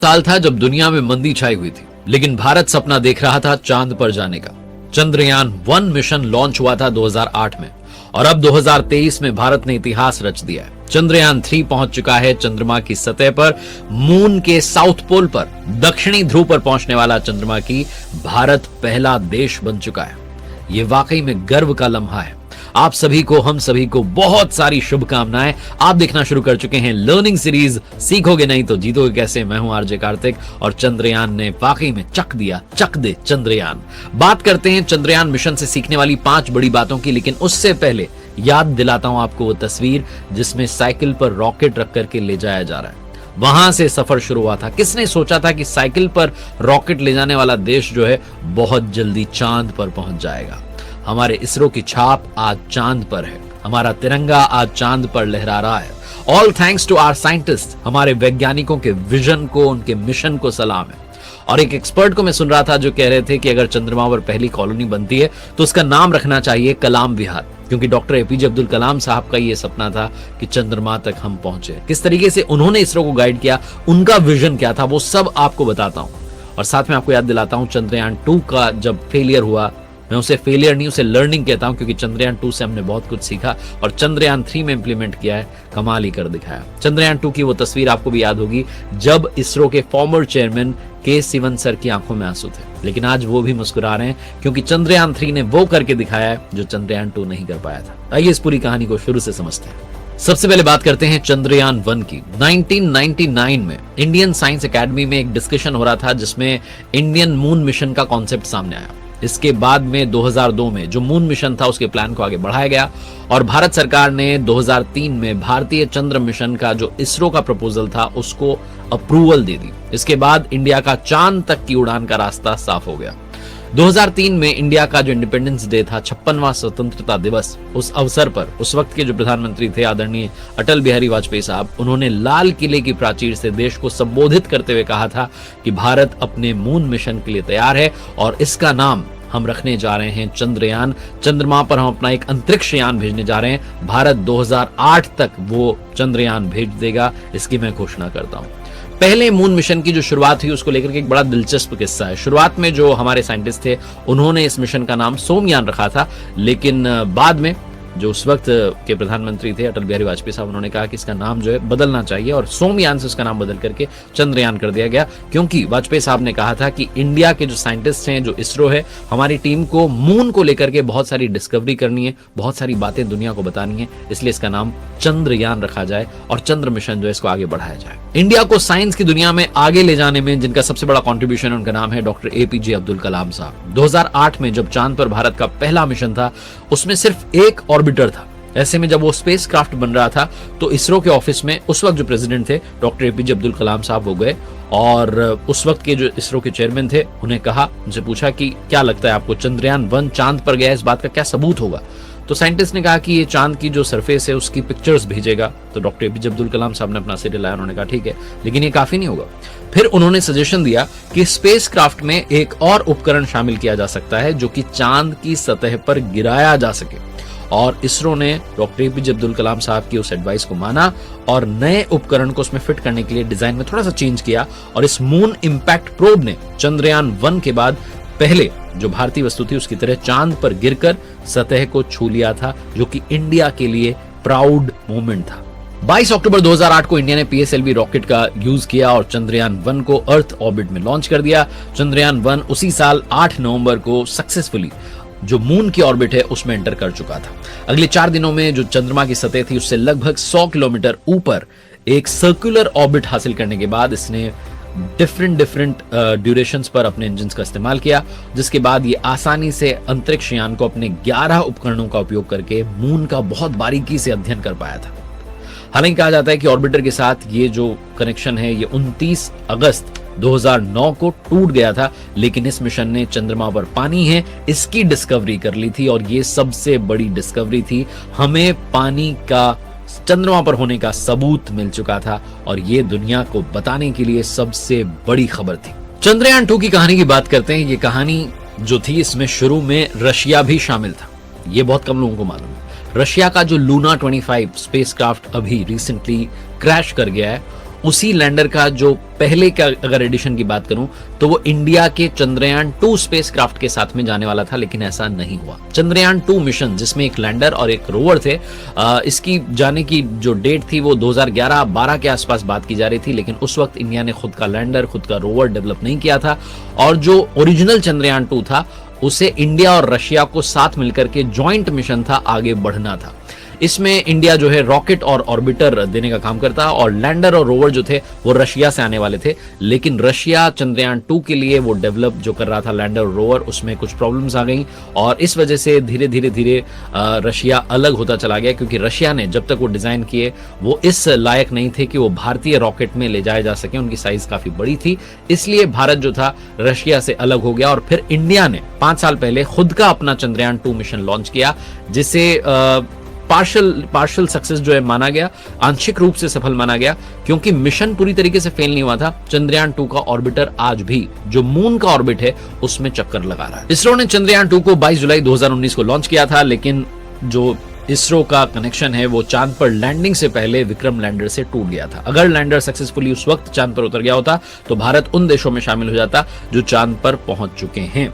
साल था जब दुनिया में मंदी छाई हुई थी, लेकिन भारत सपना देख रहा था चांद पर जाने का। चंद्रयान 1 मिशन लॉन्च हुआ था 2008 में और अब 2023 में भारत ने इतिहास रच दिया है। चंद्रयान 3 पहुंच चुका है चंद्रमा की सतह पर। मून के साउथ पोल पर, दक्षिणी ध्रुव पर पहुंचने वाला चंद्रमा की भारत पहला देश बन चुका है। ये वाकई में गर्व का लम्हा है। आप सभी को, हम सभी को बहुत सारी शुभकामनाएं। आप देखना शुरू कर चुके हैं लर्निंग सीरीज सीखोगे नहीं तो जीतोगे कैसे। मैं हूं आरजे कार्तिक और चंद्रयान ने वाकई में चक दिया, चक दे चंद्रयान। बात करते हैं चंद्रयान मिशन से सीखने वाली 5 बड़ी बातों की, लेकिन उससे पहले याद दिलाता हूं आपको वो तस्वीर जिसमें साइकिल पर रॉकेट रख करके ले जाया जा रहा है। वहां से सफर शुरू हुआ था। किसने सोचा था कि साइकिल पर रॉकेट ले जाने वाला देश जो है बहुत जल्दी चांद पर पहुंच जाएगा। हमारे इसरो की छाप आज चांद पर है। हमारा तिरंगा आज चांद पर लहरा रहा है। All thanks to our scientist. हमारे वैज्ञानिकों के विजन को, उनके मिशन को सलाम है। और एक एक्सपर्ट को मैं सुन रहा था जो कह रहे थे कि अगर चंद्रमा पर पहली कॉलोनी बनती है तो उसका नाम रखना चाहिए कलाम विहार, क्योंकि डॉक्टर एपीजे अब्दुल कलाम साहब का ये सपना था कि चंद्रमा तक हम पहुंचे। किस तरीके से उन्होंने इसरो को गाइड किया, उनका विजन क्या था, वो सब आपको बताता हूं। और साथ में आपको याद दिलाता हूं चंद्रयान 2 का जब फेलियर हुआ, मैं उसे फेलियर नहीं, उसे लर्निंग कहता हूं, क्योंकि चंद्रयान 2 से हमने बहुत कुछ सीखा और चंद्रयान 3 में इंप्लीमेंट किया है, कमाल ही कर दिखाया। चंद्रयान 2 की वो तस्वीर आपको भी याद होगी जब इसरो के फॉर्मर चेयरमैन के सिवन सर की आंखों में आंसू थे, लेकिन आज वो भी मुस्कुरा रहे हैं क्योंकि चंद्रयान 3 ने वो करके दिखाया है जो चंद्रयान 2 नहीं कर पाया था। आइए इस पूरी कहानी को शुरू से समझते हैं। सबसे पहले बात करते हैं चंद्रयान 1 की। 1999 में इंडियन साइंस एकेडमी में एक डिस्कशन हो रहा था जिसमें इंडियन मून मिशन का कॉन्सेप्ट सामने आया। इसके बाद में 2002 में जो मून मिशन था उसके प्लान को आगे बढ़ाया गया और भारत सरकार ने 2003 में भारतीय चंद्र मिशन का जो इसरो का प्रपोजल था उसको अप्रूवल दे दी। इसके बाद इंडिया का चांद तक की उड़ान का रास्ता साफ हो गया। 2003 में इंडिया का जो इंडिपेंडेंस डे था, 56वां स्वतंत्रता दिवस, उस अवसर पर उस वक्त के जो प्रधानमंत्री थे आदरणीय अटल बिहारी वाजपेयी साहब, उन्होंने लाल किले की प्राचीर से देश को संबोधित करते हुए कहा था कि भारत अपने मून मिशन के लिए तैयार है और इसका नाम हम रखने जा रहे हैं चंद्रयान। चंद्रमा पर हम अपना एक अंतरिक्ष यान भेजने जा रहे हैं। भारत 2008 तक वो चंद्रयान भेज देगा, इसकी मैं घोषणा करता हूं। पहले मून मिशन की जो शुरुआत हुई उसको लेकर के एक बड़ा दिलचस्प किस्सा है। शुरुआत में जो हमारे साइंटिस्ट थे उन्होंने इस मिशन का नाम सोमयान रखा था, लेकिन बाद में जो उस वक्त के प्रधानमंत्री थे अटल बिहारी वाजपेयी साहब, उन्होंने कहा कि इसका नाम जो है बदलना चाहिए और सोमयान से उसका नाम बदल करके चंद्रयान कर दिया गया, क्योंकि वाजपेयी साहब ने कहा था कि इंडिया के जो साइंटिस्ट हैं, जो इसरो है, हमारी टीम को मून को लेकर के बहुत सारी डिस्कवरी करनी है, बहुत सारी बातें दुनिया को बतानी है, इसलिए इसका नाम चंद्रयान रखा जाए और चंद्र मिशन जो है इसको आगे बढ़ाया जाए। इंडिया को साइंस की दुनिया में आगे ले जाने में जिनका सबसे बड़ा कॉन्ट्रीब्यूशन, उनका नाम है डॉक्टर एपीजे अब्दुल कलाम साहब। 2008 में जब चांद पर भारत का पहला मिशन था उसमें सिर्फ एक ऑर्बिटर था। ऐसे में जब वो स्पेस क्राफ्ट बन रहा था तो इसरो के ऑफिस में उस वक्त जो प्रेसिडेंट थे डॉक्टर एपीजे अब्दुल कलाम साहब हो गए और उस वक्त के जो इसरो के चेयरमैन थे उन्हें कहा, उनसे पूछा कि क्या लगता है आपको चंद्रयान 1 चांद पर गया, इस बात का क्या सबूत होगा? तो साइंटिस्ट ने कहा कि ये चांद की जो सरफेस है उसकी पिक्चर्स भेजेगा। तो डॉक्टर एपीजे अब्दुल कलाम साहब ने अपना सिर हिलाया, उन्होंने कहा ठीक है, लेकिन ये काफी नहीं होगा। फिर उन्होंने सजेशन दिया कि स्पेस क्राफ्ट में एक और उपकरण शामिल किया जा सकता है जो कि चांद की सतह पर गिराया जा सके, और इसरो ने डॉक्टर एपीजे अब्दुल कलाम साहब की उस एडवाइस को माना और नए उपकरण को उसमें फिट करने के लिए डिजाइन में थोड़ा सा चेंज किया और इस मून इंपैक्ट प्रोब ने चंद्रयान 1 के बाद पहले जो भारतीय वस्तु थी उसकी तरह चांद पर गिरकर सतह को छू लिया था, जो कि इंडिया के लिए प्राउड मोमेंट था। 22 अक्टूबर 2008 को इंडिया ने पीएसएलवी रॉकेट का यूज किया और चंद्रयान 1 को अर्थ ऑर्बिट में लॉन्च कर दिया। चंद्रयान 1 उसी साल 8 नवंबर को सक्सेसफुली जो मून की ऑर्बिट है उसमें एंटर कर चुका था। अगले 4 दिनों में जो चंद्रमा की सतह थी उससे लगभग 100 किलोमीटर ऊपर एक सर्कुलर ऑर्बिट हासिल करने के बाद इसने डिफरेंट ड्यूरेशंस पर अपने इंजन्स का इस्तेमाल किया, जिसके बाद ये आसानी से अंतरिक्ष यान को अपने 11 उपकरणों का उपयोग करके मून का बहुत बारीकी से अध्ययन कर पाया था। हालांकि कहा जाता है कि ऑर्बिटर के साथ ये जो कनेक्शन है ये 29 अगस्त 2009 को टूट गया था, लेकिन इस मिशन ने चंद्रमा पर पानी है इसकी डिस्कवरी कर ली थी और ये सबसे बड़ी डिस्कवरी थी। हमें पानी का चंद्रमा पर होने का सबूत मिल चुका था और ये दुनिया को बताने के लिए सबसे बड़ी खबर थी। चंद्रयान 2 की कहानी की बात करते हैं। ये कहानी जो थी इसमें शुरू में रशिया भी शामिल था, ये बहुत कम लोगों को मालूम है। रशिया का जो लूना 25 स्पेसक्राफ्ट अभी रिसेंटली क्रैश कर गया है उसी लैंडर का जो पहले का अगर एडिशन की बात करूं तो वो इंडिया के चंद्रयान 2 स्पेसक्राफ्ट के साथ में जाने वाला था, लेकिन ऐसा नहीं हुआ। चंद्रयान 2 मिशन जिसमें एक लैंडर और एक रोवर थे, इसकी जाने की जो डेट थी वो 2011-12 के आसपास बात की जा रही थी, लेकिन उस वक्त इंडिया ने खुद का लैंडर, खुद का रोवर डेवलप नहीं किया था। और जो ओरिजिनल चंद्रयान 2 था उसे इंडिया और रशिया को साथ मिलकर के जॉइंट मिशन था, आगे बढ़ना था। इसमें इंडिया जो है रॉकेट और ऑर्बिटर देने का काम करता है और लैंडर और रोवर जो थे वो रशिया से आने वाले थे, लेकिन रशिया चंद्रयान 2 के लिए वो डेवलप जो कर रहा था लैंडर और रोवर, उसमें कुछ प्रॉब्लम्स आ गई और इस वजह से धीरे धीरे रशिया अलग होता चला गया, क्योंकि रशिया ने जब तक वो डिजाइन किए वो इस लायक नहीं थे कि वो भारतीय रॉकेट में ले जाए जा सके, उनकी साइज काफी बड़ी थी, इसलिए भारत जो था रशिया से अलग हो गया। और फिर इंडिया ने 5 साल पहले खुद का अपना चंद्रयान 2 मिशन लॉन्च किया, जिसे पार्शियल सक्सेस जो है माना गया, आंशिक रूप से सफल माना गया, क्योंकि मिशन पूरी तरीके से फेल नहीं हुआ था। चंद्रयान 2 का ऑर्बिटर आज भी जो मून का ऑर्बिट है उसमें चक्कर लगा रहा है। इसरो ने चंद्रयान 2 को 22 जुलाई 2019 को लॉन्च किया था, लेकिन जो इसरो का कनेक्शन है वो चांद पर लैंडिंग से पहले विक्रम लैंडर से टूट गया था। अगर लैंडर सक्सेसफुली उस वक्त चांद पर उतर गया होता तो भारत उन देशों में शामिल हो जाता जो चांद पर पहुंच चुके हैं।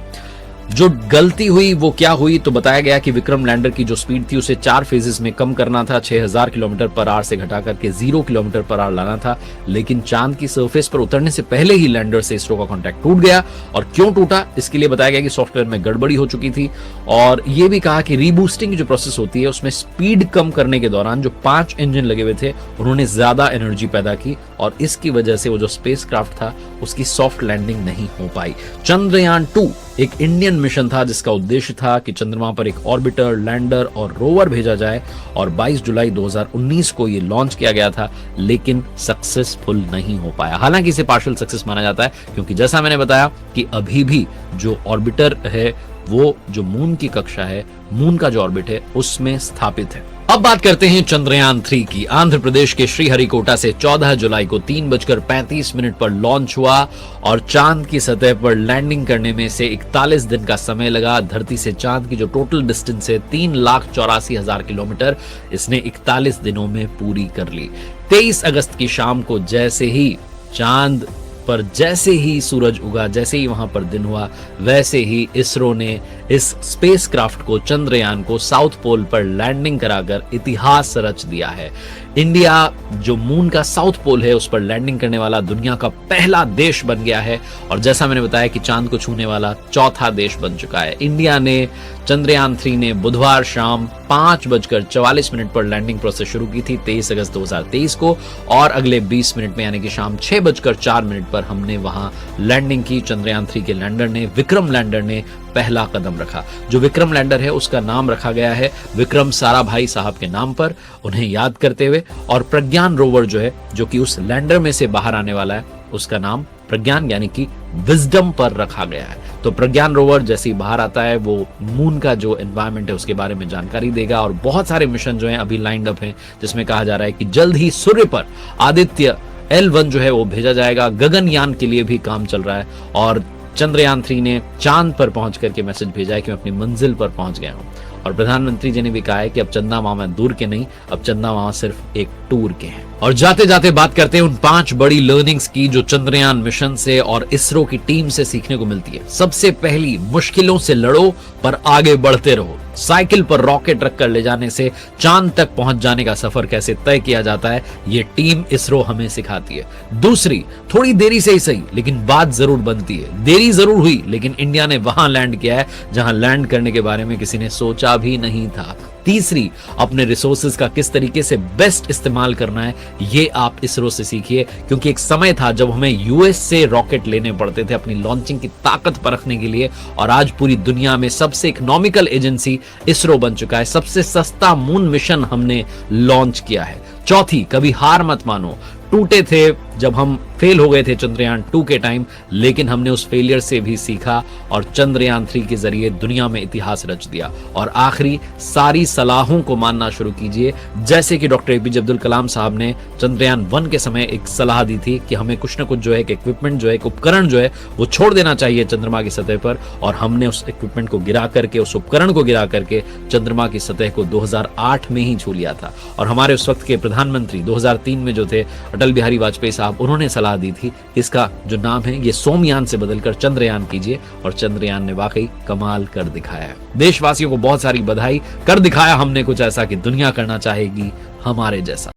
जो गलती हुई वो क्या हुई, तो बताया गया कि विक्रम लैंडर की जो स्पीड थी उसे 4 फेजेस में कम करना था, 6000 किलोमीटर पर आवर से घटा करके 0 किलोमीटर पर आवर लाना था, लेकिन चांद की सरफेस पर उतरने से पहले ही लैंडर से इसरो का कॉन्टैक्ट टूट गया। और क्यों टूटा इसके लिए बताया गया कि सॉफ्टवेयर में गड़बड़ी हो चुकी थी, और यह भी कहा कि रीबूस्टिंग की जो प्रोसेस होती है उसमें स्पीड कम करने के दौरान जो 5 इंजन लगे हुए थे उन्होंने ज्यादा एनर्जी पैदा की और इसकी वजह से वो जो स्पेसक्राफ्ट था उसकी सॉफ्ट लैंडिंग नहीं हो पाई। चंद्रयान 2 एक इंडियन मिशन था जिसका उद्देश्य था कि चंद्रमा पर एक ऑर्बिटर, लैंडर और रोवर भेजा जाए, और 22 जुलाई 2019 को ये लॉन्च किया गया था, लेकिन सक्सेसफुल नहीं हो पाया। हालांकि इसे पार्शियल सक्सेस माना जाता है, क्योंकि जैसा मैंने बताया कि अभी भी जो ऑर्बिटर है वो जो मून की कक्षा है, मून का जो ऑर्बिट है उसमें स्थापित है। अब बात करते हैं चंद्रयान 3 की। आंध्र प्रदेश के श्रीहरिकोटा से 14 जुलाई को 3:35 पर लॉन्च हुआ और चांद की सतह पर लैंडिंग करने में से 41 दिन का समय लगा। धरती से चांद की जो टोटल डिस्टेंस है 3,84,000 किलोमीटर, इसने 41 दिनों में पूरी कर ली। 23 अगस्त की शाम को जैसे ही चांद पर जैसे ही सूरज उगा, जैसे ही वहां पर दिन हुआ, वैसे ही इसरो ने इस स्पेसक्राफ्ट को, चंद्रयान को साउथ पोल पर लैंडिंग कराकर इतिहास रच दिया है। इंडिया जो मून का साउथ पोल है उस पर लैंडिंग करने वाला दुनिया का पहला देश बन गया है, और जैसा मैंने बताया कि चांद को छूने वाला चौथा देश बन चुका है। इंडिया ने चंद्रयान 3 ने बुधवार शाम 5:44 पर लैंडिंग प्रोसेस शुरू की थी 23 अगस्त 2023 को, और अगले 20 मिनट में यानी कि शाम 6:04 पर हमने वहां लैंडिंग की। चंद्रयान 3 के लैंडर ने, विक्रम लैंडर ने पहला कदम रखा। जो विक्रम लैंडर है उसका नाम रखा गया है विक्रम साराभाई साहब के नाम पर, उन्हें याद करते हुए, और प्रज्ञान रोवर जो है, जो कि उस लैंडर में से बाहर आने वाला है, उसका नाम प्रज्ञान यानी कि विजडम पर रखा गया है। तो प्रज्ञान रोवर जैसे ही बाहर आता है वो मून का जो एनवायरनमेंट है उसके बारे में जानकारी देगा, और बहुत सारे मिशन जो हैं अभी लाइंड अप हैं, जिसमें कहा जा रहा है कि जल्द ही सूर्य पर आदित्य L1 जो है वो भेजा जाएगा। गगनयान के लिए भी काम चल रहा है, और चंद्रयान 3 ने चांद पर पहुंच करके मैसेज भेजा है कि मैं अपनी मंजिल पर पहुंच गया हूं। और प्रधानमंत्री जी ने भी कहा है कि अब चंदा मामा दूर के नहीं, अब चंदा मामा सिर्फ एक टूर के हैं। और जाते जाते बात करते हैं उन 5 बड़ी लर्निंग्स की जो चंद्रयान मिशन से और इसरो की टीम से सीखने को मिलती है। सबसे पहली, मुश्किलों से लड़ो पर आगे बढ़ते रहो। साइकिल पर रॉकेट रखकर ले जाने से चांद तक पहुंच जाने का सफर कैसे तय किया जाता है, ये टीम इसरो हमें सिखाती है। दूसरी, थोड़ी देरी से ही सही लेकिन बात जरूर बनती है। देरी जरूर हुई लेकिन इंडिया ने वहां लैंड किया है जहां लैंड करने के बारे में किसी ने सोचा भी नहीं था। तीसरी, अपने रिसोर्सेज का किस तरीके से बेस्ट इस्तेमाल करना है ये आप इसरो से सीखिए, क्योंकि एक समय था जब हमें यूएस से रॉकेट लेने पड़ते थे अपनी लॉन्चिंग की ताकत परखने के लिए, और आज पूरी दुनिया में सबसे इकोनॉमिकल एजेंसी इसरो बन चुका है। सबसे सस्ता मून मिशन हमने लॉन्च किया है। चौथी, कभी हार मत मानो। टूटे थे जब हम फेल हो गए थे चंद्रयान 2 के टाइम, लेकिन हमने उस फेलियर से भी सीखा और चंद्रयान 3 के जरिए दुनिया में इतिहास रच दिया। और आखिरी, सारी सलाहों को मानना शुरू कीजिए। जैसे कि डॉक्टर एपीजे अब्दुल कलाम साहब ने चंद्रयान 1 के समय एक सलाह दी थी कि हमें कुछ ना कुछ जो है एक इक्विपमेंट जो है, एक उपकरण जो है वो छोड़ देना चाहिए चंद्रमा की सतह पर, और हमने उस इक्विपमेंट को गिरा करके, उस उपकरण को गिरा करके चंद्रमा की सतह को 2008 में ही छू लिया था। और हमारे उस वक्त के प्रधानमंत्री 2003 में जो थे अटल बिहारी वाजपेयी साहब, उन्होंने सलाह दी थी इसका जो नाम है ये सोमयान से बदलकर चंद्रयान कीजिए, और चंद्रयान ने वाकई कमाल कर दिखाया है। देशवासियों को बहुत सारी बधाई। कर दिखाया हमने कुछ ऐसा कि दुनिया करना चाहेगी हमारे जैसा।